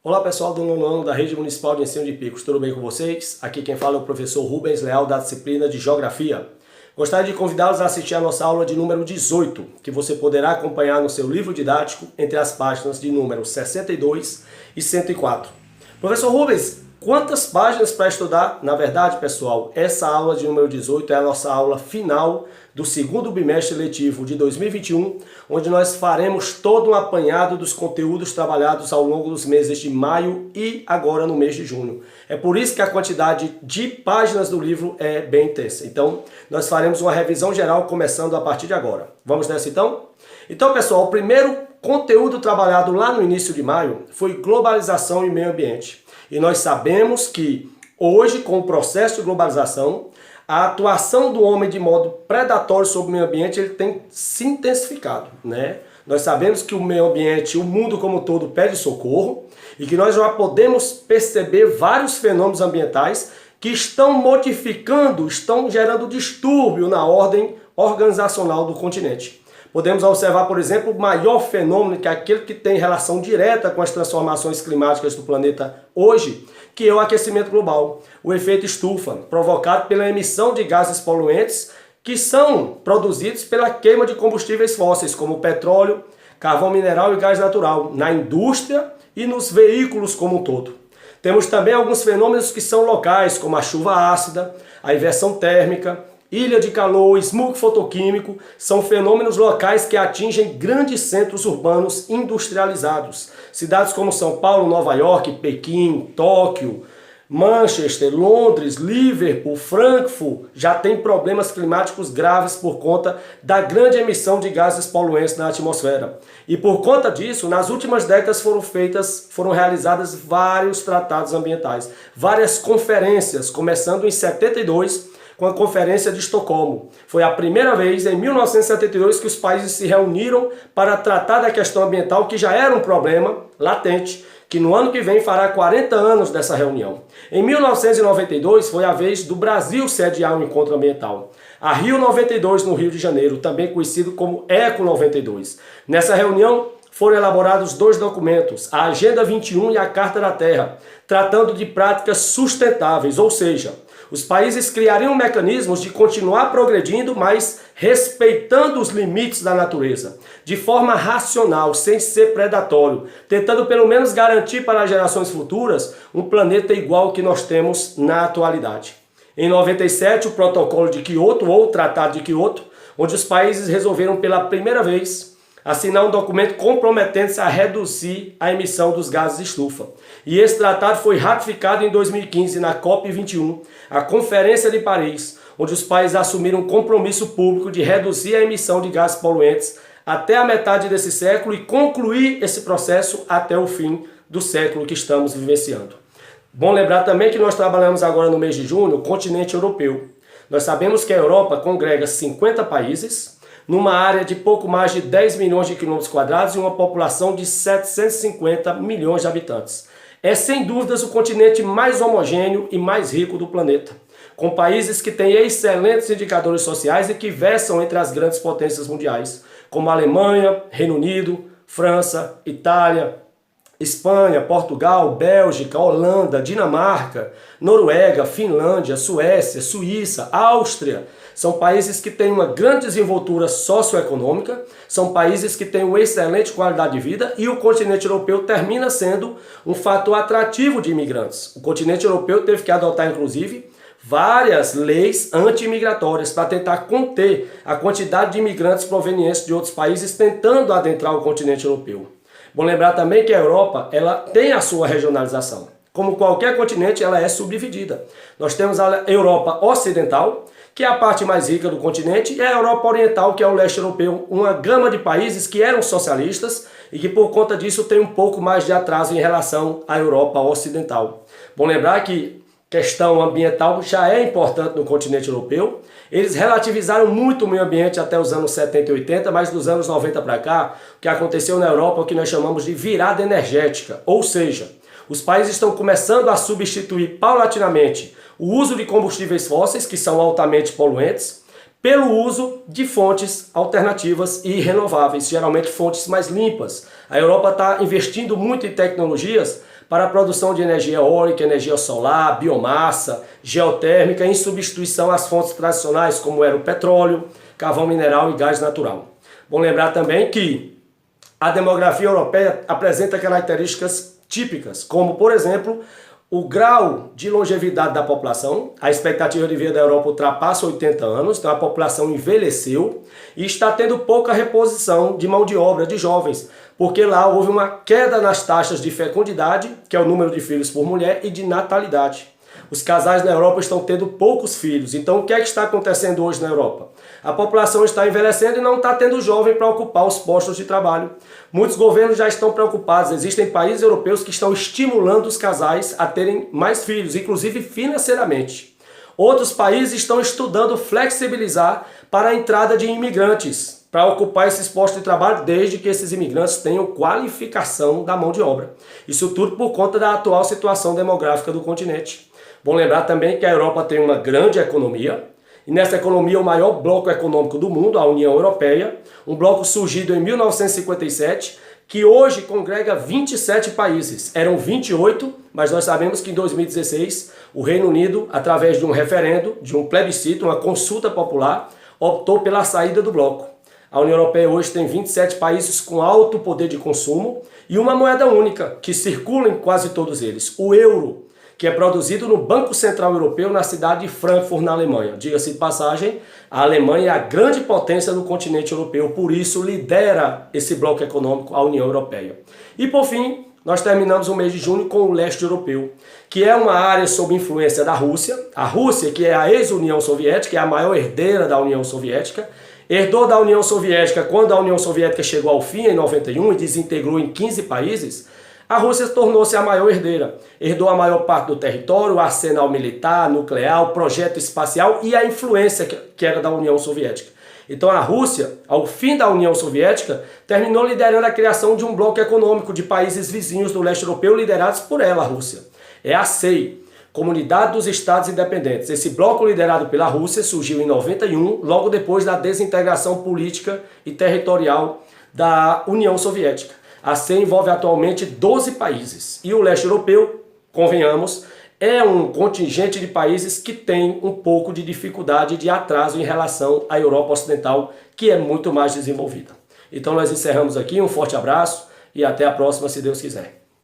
Olá pessoal do nono ano da Rede Municipal de Ensino de Picos, tudo bem com vocês? Aqui quem fala é o professor Rubens Leal da disciplina de Geografia. Gostaria de convidá-los a assistir a nossa aula de número 18, que você poderá acompanhar no seu livro didático entre as páginas de número 62 e 104. Professor Rubens, quantas páginas para estudar? Na verdade, pessoal, essa aula de número 18 é a nossa aula final do segundo bimestre letivo de 2021, onde nós faremos todo um apanhado dos conteúdos trabalhados ao longo dos meses de maio e agora no mês de junho. É por isso que a quantidade de páginas do livro é bem intensa. Então, nós faremos uma revisão geral começando a partir de agora. Vamos nessa então? Então, pessoal, o primeiro conteúdo trabalhado lá no início de maio foi globalização e meio ambiente. E nós sabemos que hoje, com o processo de globalização, a atuação do homem de modo predatório sobre o meio ambiente ele tem se intensificado, né? Nós sabemos que o meio ambiente, o mundo como um todo pede socorro e que nós já podemos perceber vários fenômenos ambientais que estão modificando, estão gerando distúrbio na ordem organizacional do continente. Podemos observar, por exemplo, o maior fenômeno, que é aquele que tem relação direta com as transformações climáticas do planeta hoje, que é o aquecimento global, o efeito estufa, provocado pela emissão de gases poluentes que são produzidos pela queima de combustíveis fósseis, como petróleo, carvão mineral e gás natural, na indústria e nos veículos como um todo. Temos também alguns fenômenos que são locais, como a chuva ácida, a inversão térmica, ilha de calor, smog fotoquímico, são fenômenos locais que atingem grandes centros urbanos industrializados. Cidades como São Paulo, Nova York, Pequim, Tóquio, Manchester, Londres, Liverpool, Frankfurt já têm problemas climáticos graves por conta da grande emissão de gases poluentes na atmosfera. E por conta disso, nas últimas décadas foram realizadas vários tratados ambientais, várias conferências, começando em 72, com a Conferência de Estocolmo. Foi a primeira vez, em 1972, que os países se reuniram para tratar da questão ambiental, que já era um problema latente, que no ano que vem fará 40 anos dessa reunião. Em 1992, foi a vez do Brasil sediar um encontro ambiental. A Rio 92, no Rio de Janeiro, também conhecido como Eco 92. Nessa reunião, foram elaborados dois documentos, a Agenda 21 e a Carta da Terra, tratando de práticas sustentáveis, ou seja, os países criariam mecanismos de continuar progredindo, mas respeitando os limites da natureza, de forma racional, sem ser predatório, tentando pelo menos garantir para as gerações futuras um planeta igual ao que nós temos na atualidade. Em 97, o Protocolo de Kyoto, ou Tratado de Kyoto, onde os países resolveram pela primeira vez assinar um documento comprometendo-se a reduzir a emissão dos gases de estufa. E esse tratado foi ratificado em 2015 na COP21, a Conferência de Paris, onde os países assumiram um compromisso público de reduzir a emissão de gases poluentes até a metade desse século e concluir esse processo até o fim do século que estamos vivenciando. Bom lembrar também que nós trabalhamos agora no mês de junho o continente europeu. Nós sabemos que a Europa congrega 50 países, numa área de pouco mais de 10 milhões de quilômetros quadrados e uma população de 750 milhões de habitantes. É sem dúvidas o continente mais homogêneo e mais rico do planeta, com países que têm excelentes indicadores sociais e que versam entre as grandes potências mundiais, como Alemanha, Reino Unido, França, Itália, Espanha, Portugal, Bélgica, Holanda, Dinamarca, Noruega, Finlândia, Suécia, Suíça, Áustria. São países que têm uma grande desenvoltura socioeconômica, são países que têm uma excelente qualidade de vida e o continente europeu termina sendo um fator atrativo de imigrantes. O continente europeu teve que adotar, inclusive, várias leis anti-imigratórias para tentar conter a quantidade de imigrantes provenientes de outros países tentando adentrar o continente europeu. Bom lembrar também que a Europa ela tem a sua regionalização. Como qualquer continente, ela é subdividida. Nós temos a Europa Ocidental, que é a parte mais rica do continente, e a Europa Oriental, que é o leste europeu, uma gama de países que eram socialistas e que por conta disso tem um pouco mais de atraso em relação à Europa Ocidental. Bom lembrar que questão ambiental já é importante no continente europeu. Eles relativizaram muito o meio ambiente até os anos 70 e 80, mas dos anos 90 para cá, o que aconteceu na Europa é o que nós chamamos de virada energética, ou seja, os países estão começando a substituir paulatinamente o uso de combustíveis fósseis, que são altamente poluentes, pelo uso de fontes alternativas e renováveis, geralmente fontes mais limpas. A Europa está investindo muito em tecnologias para a produção de energia eólica, energia solar, biomassa, geotérmica, em substituição às fontes tradicionais como era o petróleo, carvão mineral e gás natural. Bom lembrar também que a demografia europeia apresenta características típicas, como, por exemplo, o grau de longevidade da população. A expectativa de vida da Europa ultrapassa 80 anos, então a população envelheceu e está tendo pouca reposição de mão de obra de jovens, porque lá houve uma queda nas taxas de fecundidade, que é o número de filhos por mulher, e de natalidade. Os casais na Europa estão tendo poucos filhos. Então o que é que está acontecendo hoje na Europa? A população está envelhecendo e não está tendo jovem para ocupar os postos de trabalho. Muitos governos já estão preocupados. Existem países europeus que estão estimulando os casais a terem mais filhos, inclusive financeiramente. Outros países estão estudando flexibilizar para a entrada de imigrantes, para ocupar esses postos de trabalho, desde que esses imigrantes tenham qualificação da mão de obra. Isso tudo por conta da atual situação demográfica do continente. Bom lembrar também que a Europa tem uma grande economia, e nessa economia o maior bloco econômico do mundo, a União Europeia, um bloco surgido em 1957, que hoje congrega 27 países. Eram 28, mas nós sabemos que em 2016 o Reino Unido, através de um referendo, de um plebiscito, uma consulta popular, optou pela saída do bloco. A União Europeia hoje tem 27 países com alto poder de consumo e uma moeda única, que circula em quase todos eles, o euro, que é produzido no Banco Central Europeu na cidade de Frankfurt, na Alemanha. Diga-se de passagem, a Alemanha é a grande potência do continente europeu, por isso lidera esse bloco econômico, a União Europeia. E por fim, nós terminamos o mês de junho com o leste europeu, que é uma área sob influência da Rússia. A Rússia, que é a ex-União Soviética, é a maior herdeira da União Soviética, herdou da União Soviética quando a União Soviética chegou ao fim em 91 e desintegrou em 15 países. A Rússia tornou-se a maior herdeira. Herdou a maior parte do território, o arsenal militar, nuclear, o projeto espacial e a influência que era da União Soviética. Então a Rússia, ao fim da União Soviética, terminou liderando a criação de um bloco econômico de países vizinhos do leste europeu liderados por ela, a Rússia. É a CEI, Comunidade dos Estados Independentes. Esse bloco liderado pela Rússia surgiu em 91, logo depois da desintegração política e territorial da União Soviética. A CEI envolve atualmente 12 países e o leste europeu, convenhamos, é um contingente de países que tem um pouco de dificuldade de atraso em relação à Europa Ocidental, que é muito mais desenvolvida. Então nós encerramos aqui, um forte abraço e até a próxima, se Deus quiser.